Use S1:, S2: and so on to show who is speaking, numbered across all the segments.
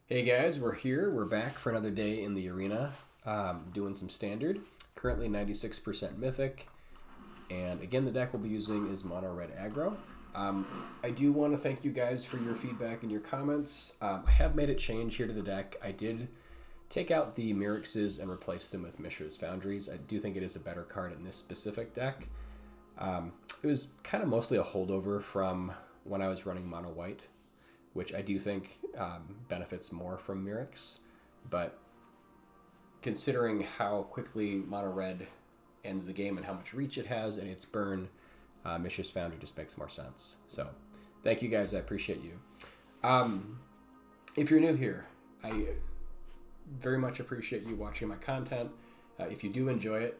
S1: Hey guys, we're here. We're back for another day in the arena, doing some standard. Currently 96% Mythic, and again the deck we'll be using is Mono Red Aggro. I do want to thank you guys for your feedback and your comments. I have made a change here to the deck. I did take out the Myrixes and replace them with Mishra's Foundries. I do think it is a better card in this specific deck. It was kind of mostly a holdover from when I was running Mono White, which I do think benefits more from Myrix. But considering how quickly Mono Red ends the game and how much reach it has and its burn, Mishra's Foundry just makes more sense. So thank you guys, I appreciate you. If you're new here, I very much appreciate you watching my content. If you do enjoy it,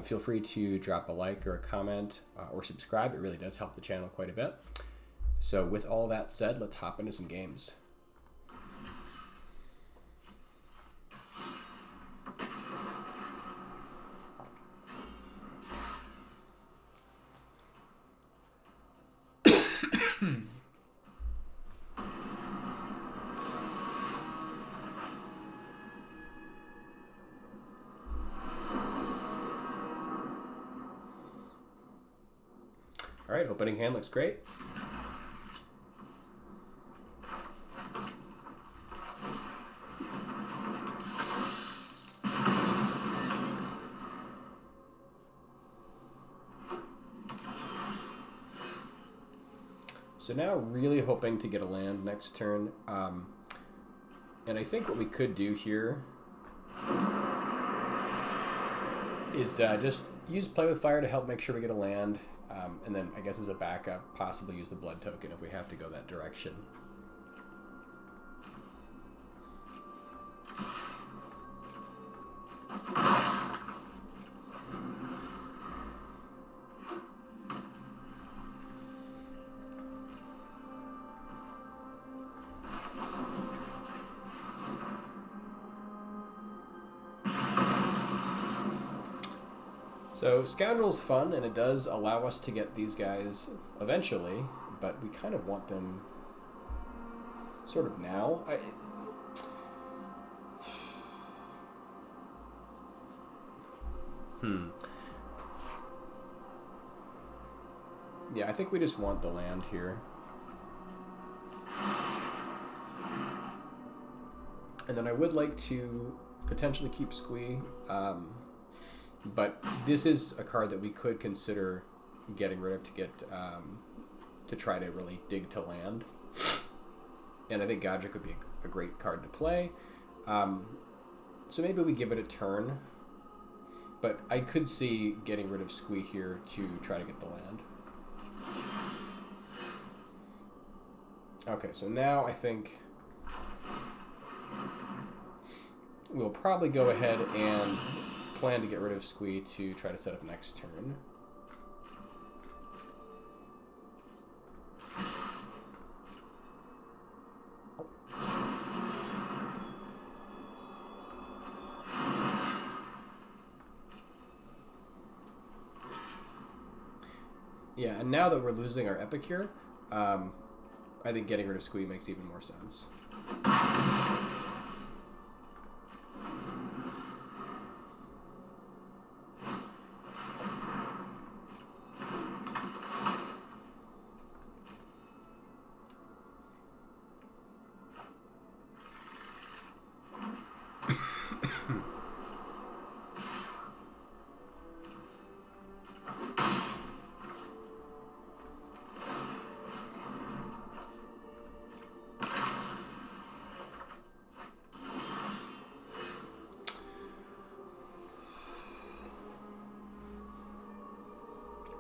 S1: feel free to drop a like or a comment or subscribe. It really does help the channel quite a bit. So with all that said, let's hop into some games. All right, opening hand looks great. So now really hoping to get a land next turn. And I think what we could do here is just use Play with Fire to help make sure we get a land. And then I guess as a backup, possibly use the blood token if we have to go that direction. So Scoundrel's fun, and it does allow us to get these guys eventually, but we kind of want them sort of now. Yeah, I think we just want the land here. And then I would like to potentially keep Squee. But this is a card that we could consider getting rid of to get to try to really dig to land. And I think Godric would be a great card to play. So maybe we give it a turn. But I could see getting rid of Squee here to try to get the land. Okay, so now I think we'll probably go ahead and plan to get rid of Squee to try to set up next turn. Yeah, and now that we're losing our Epicure, I think getting rid of Squee makes even more sense.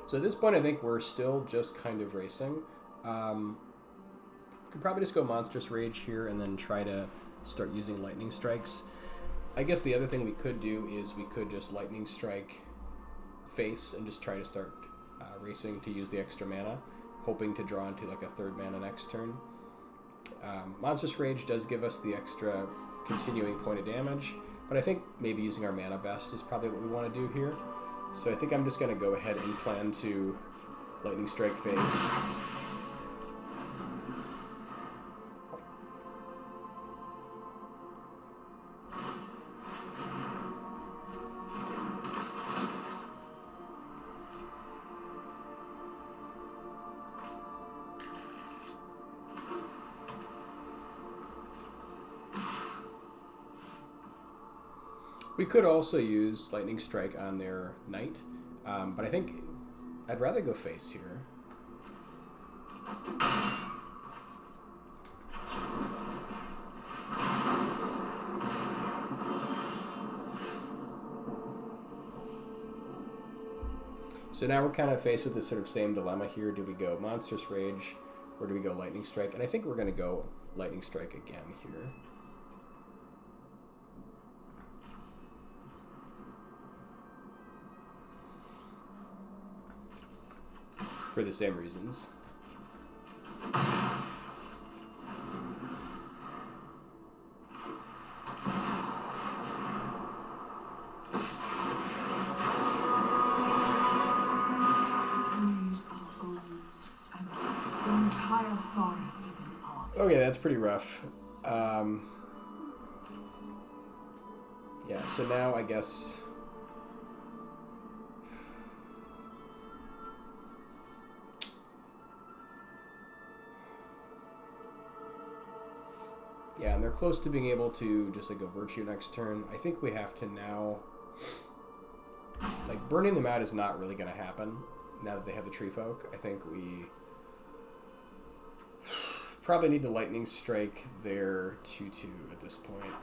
S1: So at this point, I think we're still just kind of racing. Could probably just go Monstrous Rage here and then try to start using Lightning Strikes. I guess the other thing we could do is we could just Lightning Strike face and just try to start racing to use the extra mana, hoping to draw into like a third mana next turn. Monstrous Rage does give us the extra continuing point of damage, but I think maybe using our mana best is probably what we want to do here. So I think I'm just going to go ahead and plan to Lightning Strike face. We could also use Lightning Strike on their Knight, but I think I'd rather go face here. So now we're kind of faced with this sort of same dilemma here. Do we go Monstrous Rage or do we go Lightning Strike? And I think we're going to go Lightning Strike again here. For the same reasons. Okay, that's pretty rough. Yeah, so now I guess... Yeah, and they're close to being able to just like go Virtue next turn. I think we have to now... Like, burning them out is not really going to happen now that they have the Tree Folk. I think we... probably need to Lightning Strike their 2/2 at this point.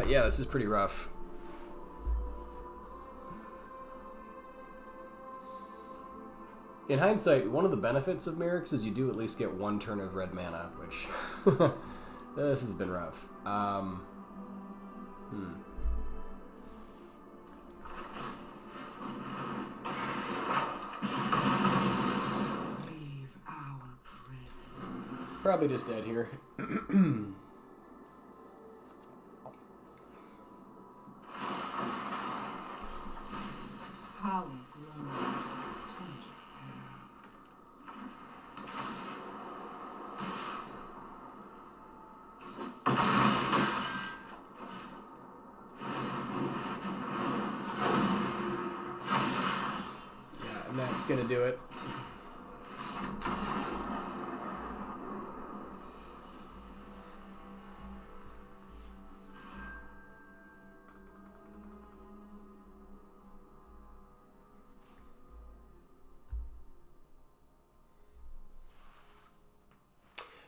S1: Yeah, this is pretty rough. In hindsight, one of the benefits of Merrick's is you do at least get one turn of red mana, which this has been rough. Probably just dead here. Gonna do it.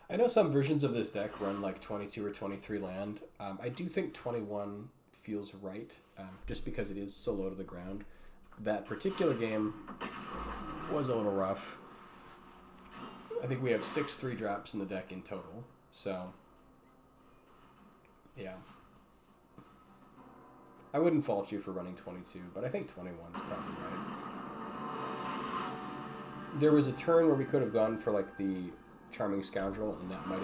S1: I know some versions of this deck run like 22 or 23 land. I do think 21 feels right, just because it is so low to the ground. That particular game was a little rough. I think we have 6 3-drops in the deck in total, so yeah. I wouldn't fault you for running 22, but I think 21 is probably right. There was a turn where we could have gone for like the Charming Scoundrel, and that might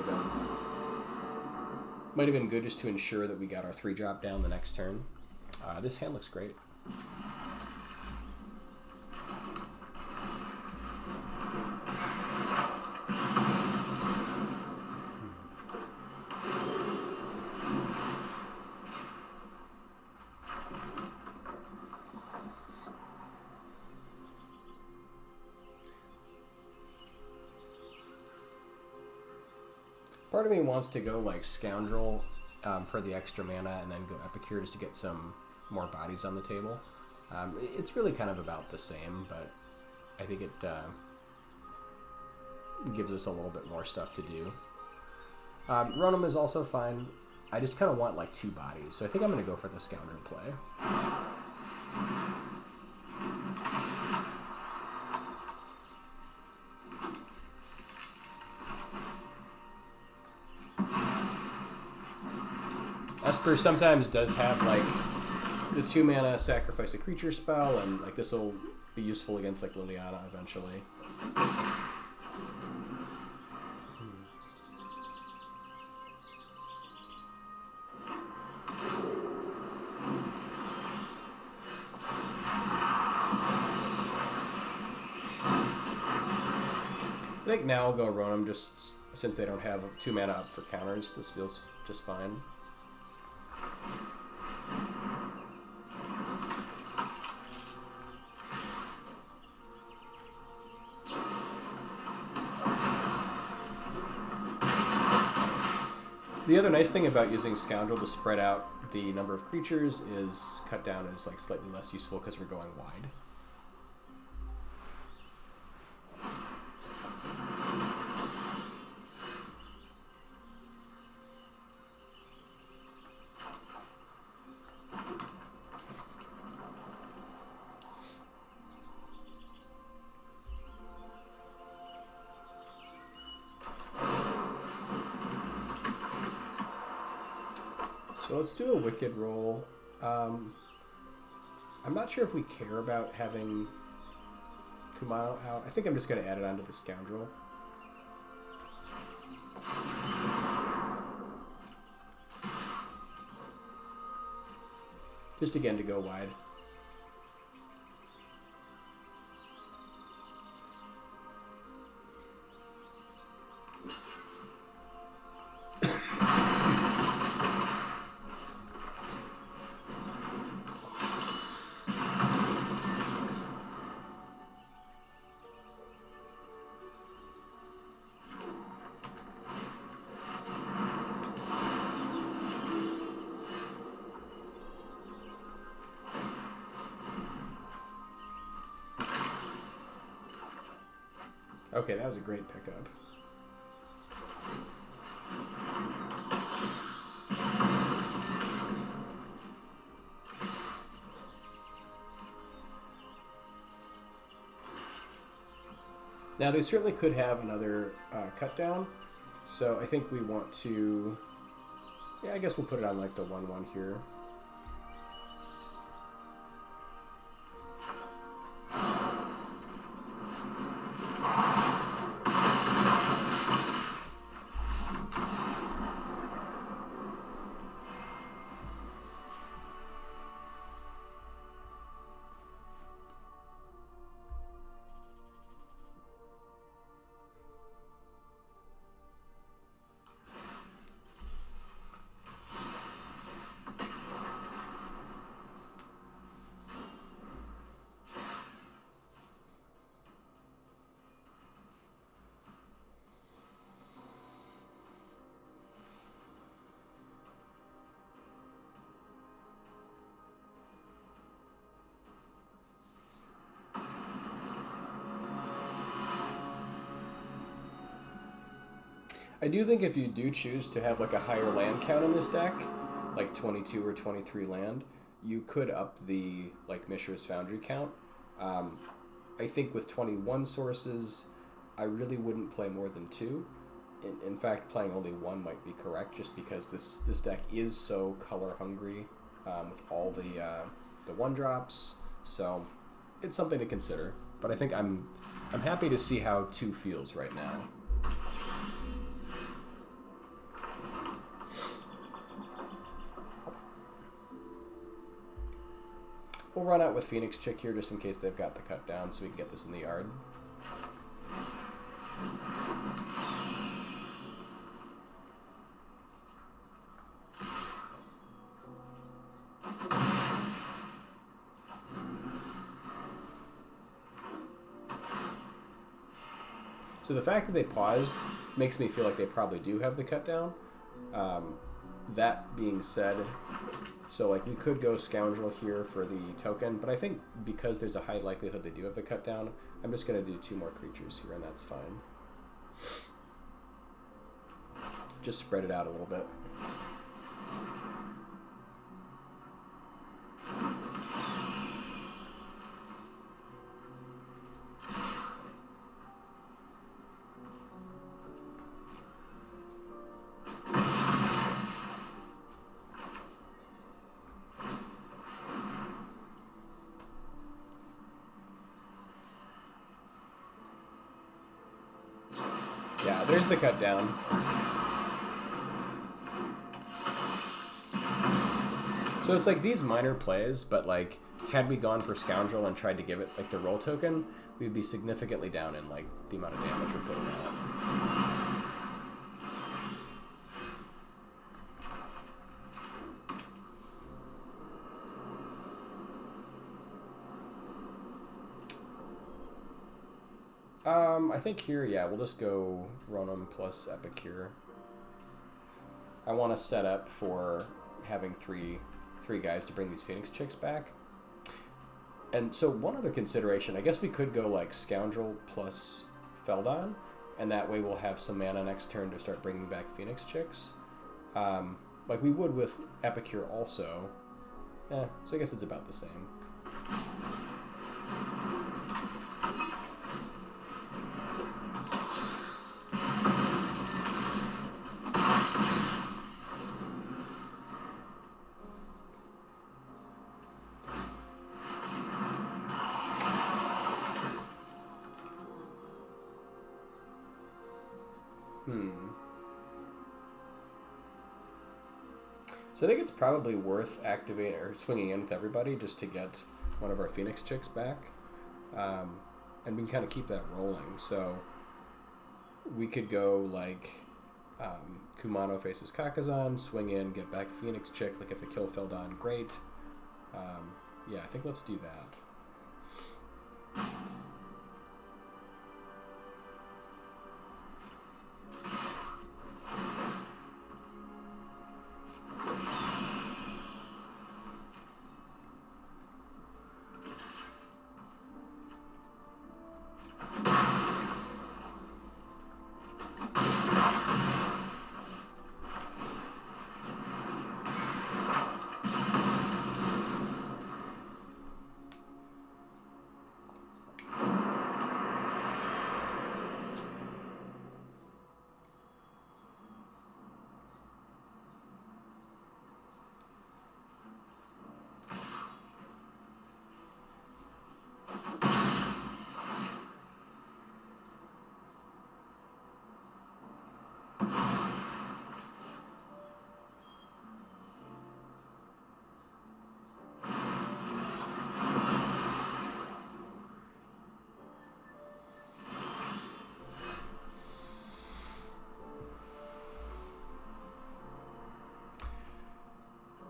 S1: have been good just to ensure that we got our 3-drop down the next turn. This hand looks great. Part of me wants to go like Scoundrel for the extra mana and then go Epicure just to get some more bodies on the table. It's really kind of about the same, but I think it gives us a little bit more stuff to do. Ronom is also fine. I just kind of want like 2 bodies, so I think I'm going to go for the Scoundrel play. Esper sometimes does have like the 2 mana sacrifice a creature spell, and like this will be useful against like Liliana eventually. I think now I'll go Ronom just since they don't have 2 mana up for counters. This feels just fine. The other nice thing about using Scoundrel to spread out the number of creatures is cut down is like slightly less useful because we're going wide. So let's do a Wicked roll. I'm not sure if we care about having Kumano out. I think I'm just going to add it onto the Scoundrel. Just again to go wide. Okay, that was a great pickup. Now they certainly could have another cut down, so I think we want to, yeah, I guess we'll put it on like the 1/1 here. I do think if you do choose to have like a higher land count in this deck, like 22 or 23 land, you could up the like Mishra's Foundry count. I think with 21 sources, I really wouldn't play more than 2. In fact, playing only 1 might be correct, just because this deck is so color hungry with all the 1-drops. So it's something to consider. But I think I'm happy to see how 2 feels right now. We'll run out with Phoenix Chick here just in case they've got the cut down so we can get this in the yard. So the fact that they paused makes me feel like they probably do have the cut down. That being said, so like we could go Scoundrel here for the token, but I think because there's a high likelihood they do have the cut down, I'm just going to do 2 more creatures here and that's fine. Just spread it out a little bit. Yeah, there's the cut down. So it's like these minor plays, but like had we gone for Scoundrel and tried to give it like the roll token, we'd be significantly down in like the amount of damage we're putting out. I think here, yeah, we'll just go Ronom plus Epicure. I want to set up for having three guys to bring these Phoenix Chicks back. And so one other consideration, I guess we could go like Scoundrel plus Feldon, and that way we'll have some mana next turn to start bringing back Phoenix Chicks. Like we would with Epicure also. So I guess it's about the same. So I think it's probably worth activating or swinging in with everybody just to get one of our Phoenix Chicks back. And we can kind of keep that rolling. So we could go like Kumano faces Kakazan, swing in, get back a Phoenix Chick. Like if we kill Feldon, great. Yeah, I think let's do that.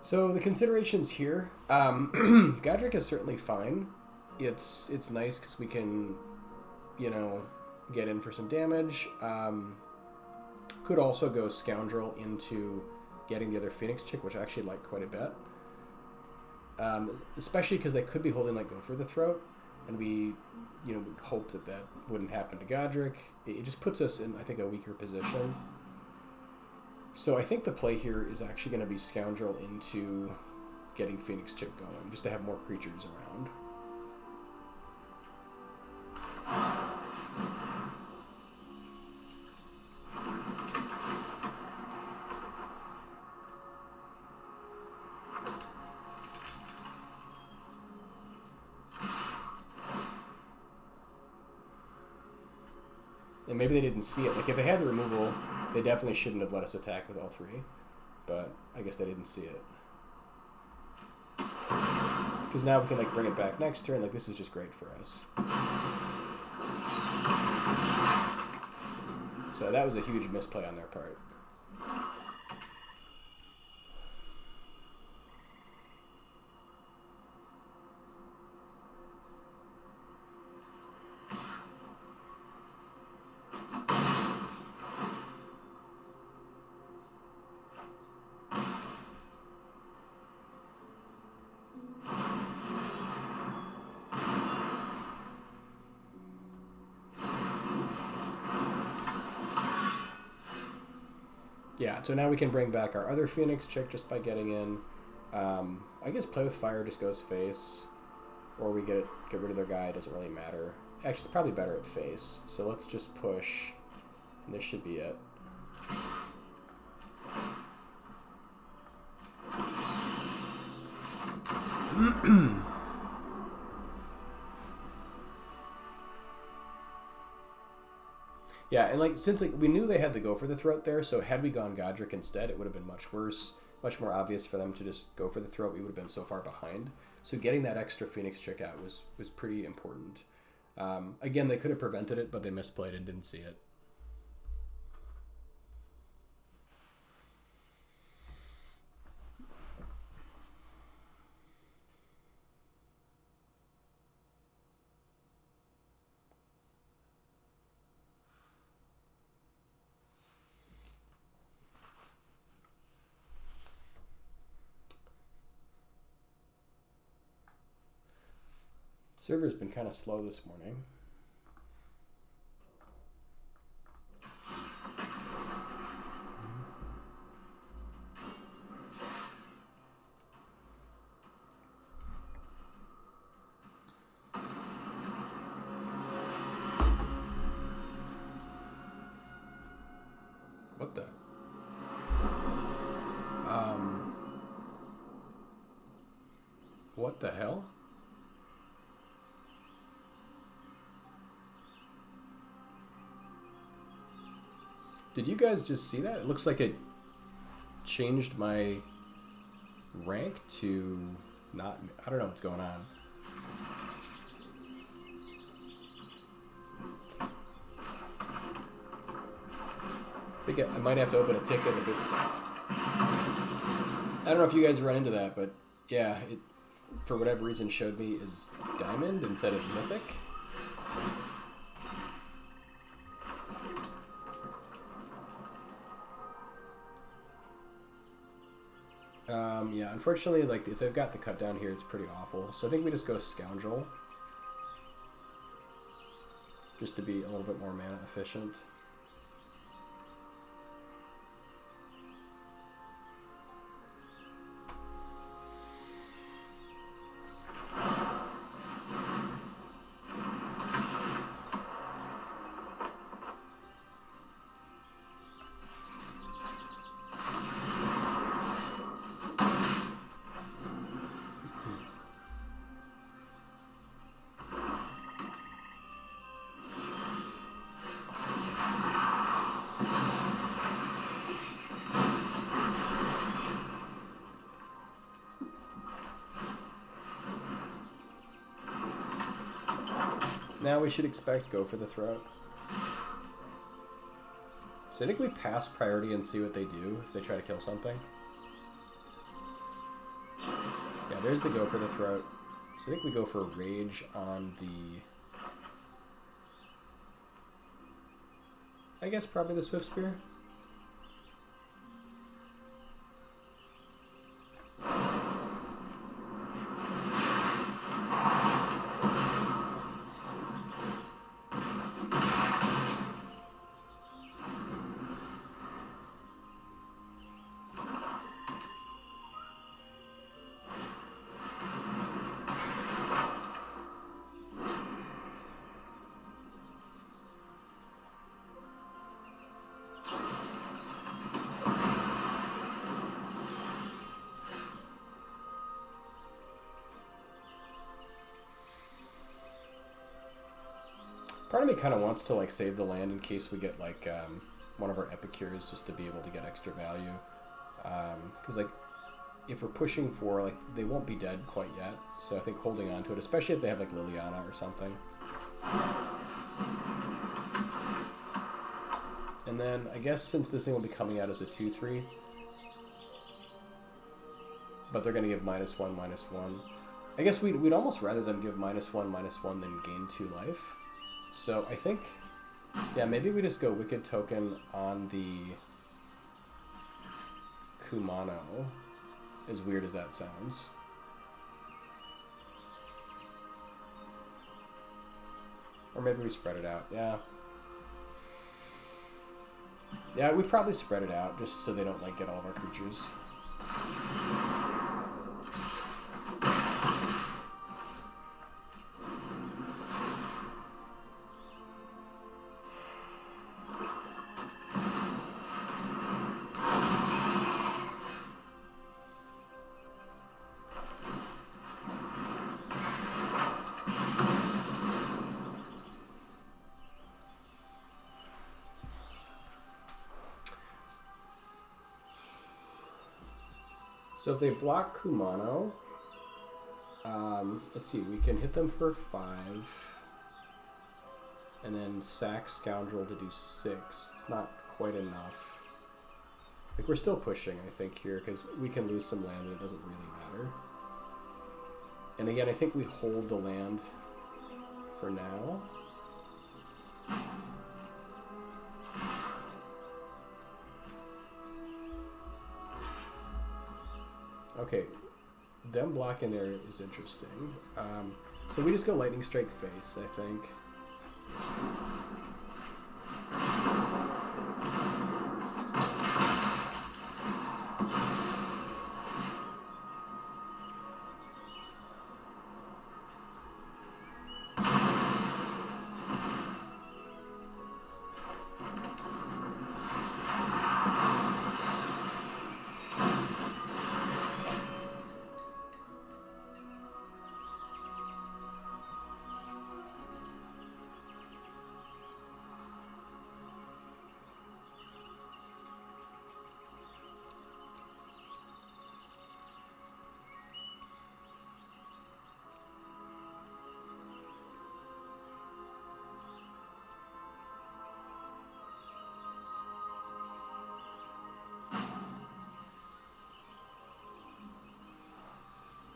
S1: So the considerations here, Godric is certainly fine. It's nice because we can, get in for some damage. Could also go Scoundrel into getting the other Phoenix Chick, which I actually like quite a bit. Especially because they could be holding like Go for the Throat, and we, would hope that wouldn't happen to Godric. It just puts us in, I think, a weaker position. So I think the play here is actually going to be Scoundrel into getting Phoenix Chick going, just to have more creatures around. And maybe they didn't see it. Like, if they had the removal, they definitely shouldn't have let us attack with all three. But I guess they didn't see it. Because now we can, bring it back next turn. This is just great for us. So that was a huge misplay on their part. Yeah, so now we can bring back our other Phoenix Chick just by getting in. I guess Play with Fire just goes face, or we get rid of their guy, it doesn't really matter. Actually, it's probably better at face, so let's just push, and this should be it. Yeah, and since we knew they had to go for the throat there, so had we gone Godric instead, it would have been much worse, much more obvious for them to just go for the throat. We would have been so far behind. So getting that extra Phoenix Chick out was pretty important. Again, they could have prevented it, but they misplayed and didn't see it. Server's been kind of slow this morning. What the? What the hell? Did you guys just see that? It looks like it changed my rank to not... I don't know what's going on. I think I might have to open a ticket if it's... I don't know if you guys run into that, but yeah, it for whatever reason showed me as diamond instead of mythic. Yeah, unfortunately, like if they've got the cut down here, it's pretty awful. So I think we just go Scoundrel, just to be a little bit more mana efficient. Now we should expect go for the throat. So I think we pass priority and see what they do if they try to kill something. Yeah, there's the go for the throat. So I think we go for rage on the... I guess probably the Swift Spear. Part of me kind of wants to like save the land in case we get like one of our Epicures just to be able to get extra value. Because like if we're pushing for like they won't be dead quite yet, so I think holding on to it, especially if they have like Liliana or something. And then I guess since this thing will be coming out as a 2/3, but they're gonna give -1/-1. I guess we'd almost rather them give -1/-1 than gain 2 life. So I think, yeah, maybe we just go Wicked Token on the Kumano, as weird as that sounds. Or maybe we spread it out, yeah. Yeah, we'd probably spread it out, just so they don't, like, get all of our creatures. So if they block Kumano, let's see, we can hit them for 5, and then sack Scoundrel to do 6. It's not quite enough. Like we're still pushing, I think, here, because we can lose some land and it doesn't really matter. And again, I think we hold the land for now. Okay, them blocking there is interesting. So we just go Lightning Strike face, I think.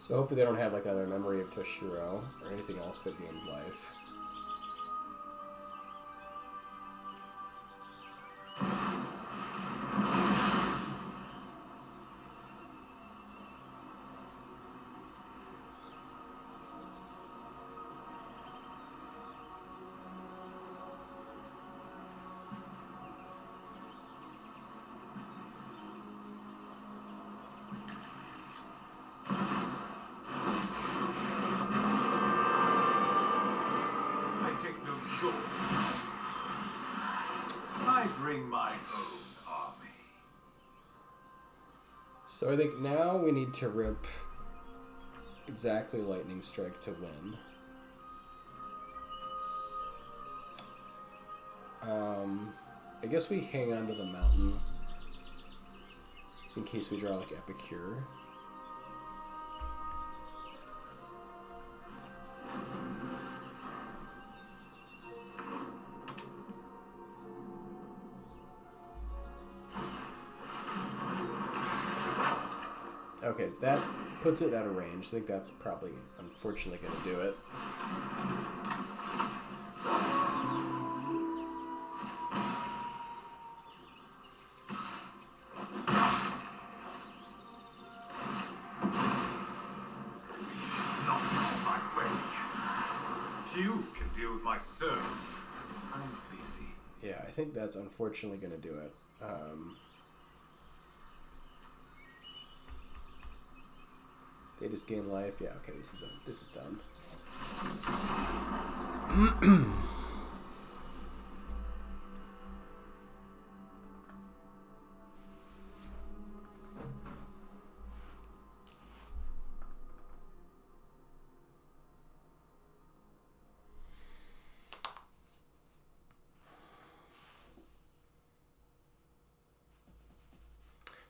S1: So hopefully they don't have like another Memory of Toshiro or anything else that gains life.
S2: I bring my own army.
S1: So I think now we need to rip exactly Lightning Strike to win. I guess we hang on to the mountain in case we draw like Epicure. Okay, that puts it out of range. I think that's probably, unfortunately, going to do it.
S2: You can deal with my servant. I'm busy.
S1: Yeah, I think that's unfortunately going to do it. They just gain life. Yeah, okay, this is done.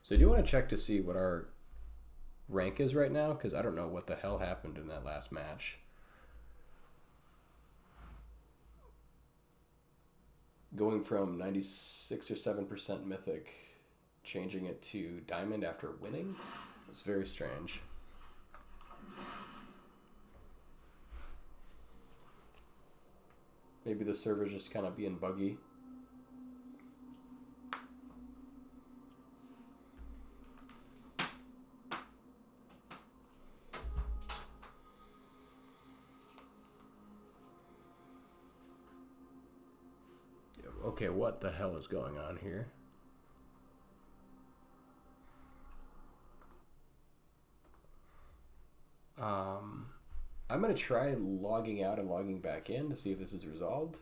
S1: So I do want to check to see what our rank is right now, because I don't know what the hell happened in that last match. Going from 96 or 7% Mythic, changing it to Diamond after winning was very strange. Maybe the server's just kind of being buggy. Okay, what the hell is going on here? I'm going to try logging out and logging back in to see if this is resolved.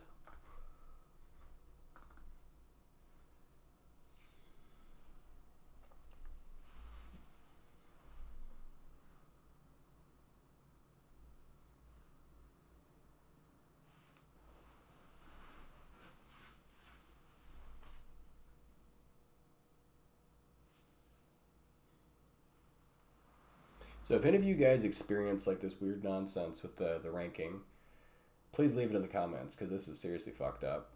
S1: So if any of you guys experience like this weird nonsense with the ranking, please leave it in the comments, because this is seriously fucked up.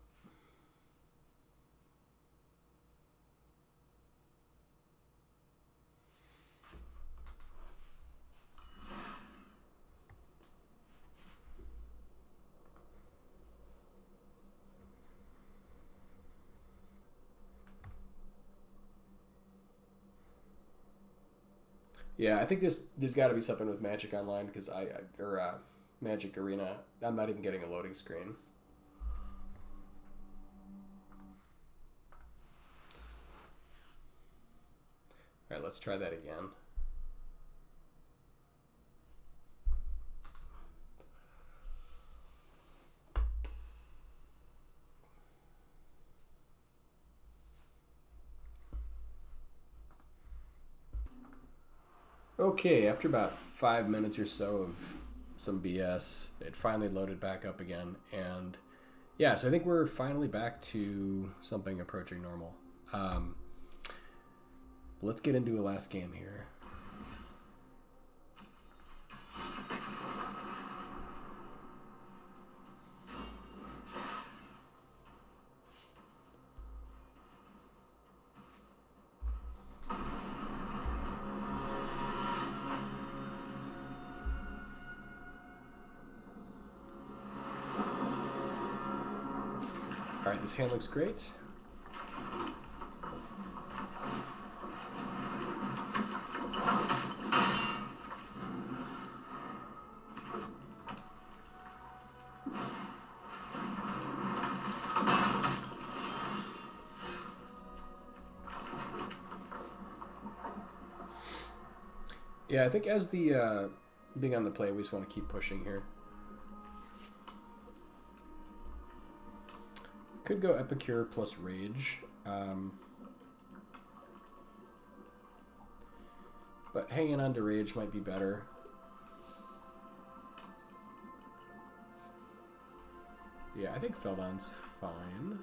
S1: Yeah, I think there's got to be something with Magic Online, because Magic Arena. I'm not even getting a loading screen. Alright, let's try that again. Okay, after about 5 minutes or so of some BS, it finally loaded back up again, and yeah, so I think we're finally back to something approaching normal. Let's get into a last game here. Alright, this hand looks great. Yeah, I think as the being on the play, we just want to keep pushing here. Could go Epicure plus Rage. But hanging on to Rage might be better. Yeah, I think Feldon's fine.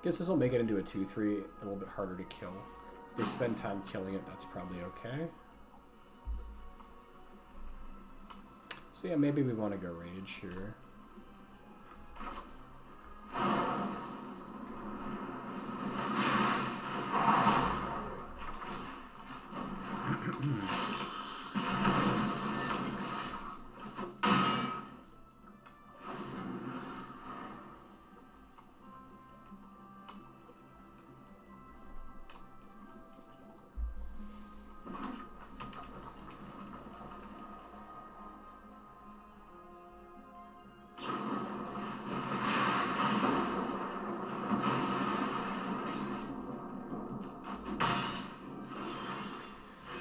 S1: Guess this will make it into a 2/3, a little bit harder to kill. If they spend time killing it, that's probably okay. So yeah, maybe we want to go Rage here.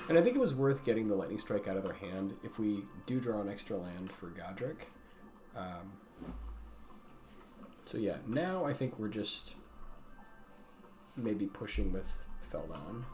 S1: And I think it was worth getting the Lightning Strike out of their hand if we do draw an extra land for Godric. So yeah, now I think we're just maybe pushing with Feldon.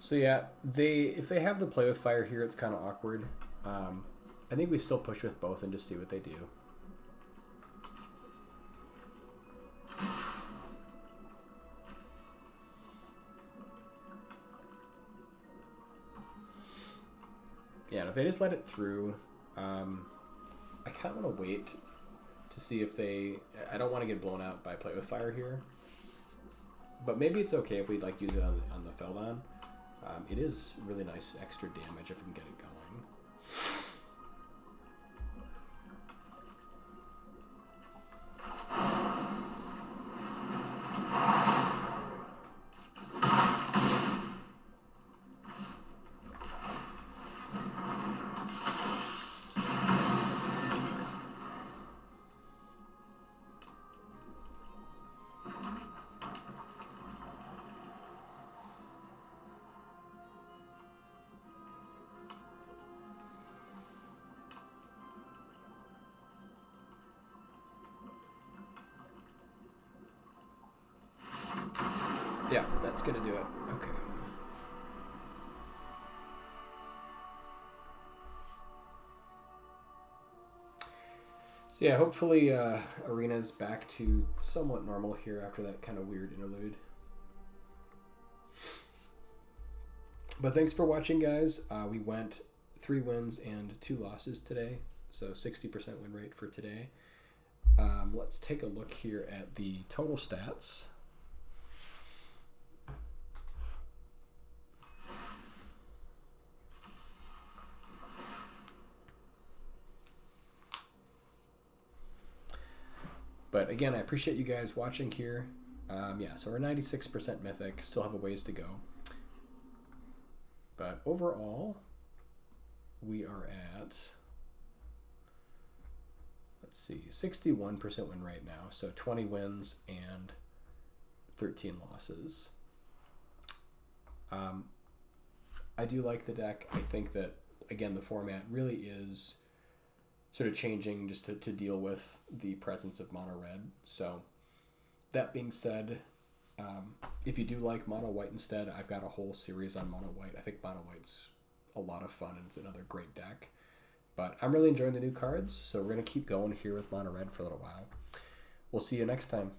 S1: So yeah, if they have the play with fire here, it's kind of awkward. I think we still push with both and just see what they do. Yeah, and if they just let it through, I kind of want to wait to see if they... I don't want to get blown out by play with fire here. But maybe it's okay if we like use it on the Feldon. It is really nice extra damage if we can get it going. Yeah, that's gonna do it. Okay. So yeah, hopefully Arena's back to somewhat normal here after that kind of weird interlude. But thanks for watching, guys. We went 3 wins and 2 losses today, so 60% win rate for today. Let's take a look here at the total stats. But again, I appreciate you guys watching here. Yeah, so we're 96% Mythic, still have a ways to go. But overall, we are at, let's see, 61% win rate now. So 20 wins and 13 losses. I do like the deck. I think that, again, the format really is sort of changing just to deal with the presence of mono red. So that being said, if you do like mono white instead, I've got a whole series on mono white. I think mono white's a lot of fun and it's another great deck. But I'm really enjoying the new cards, so we're going to keep going here with mono red for a little while. We'll see you next time.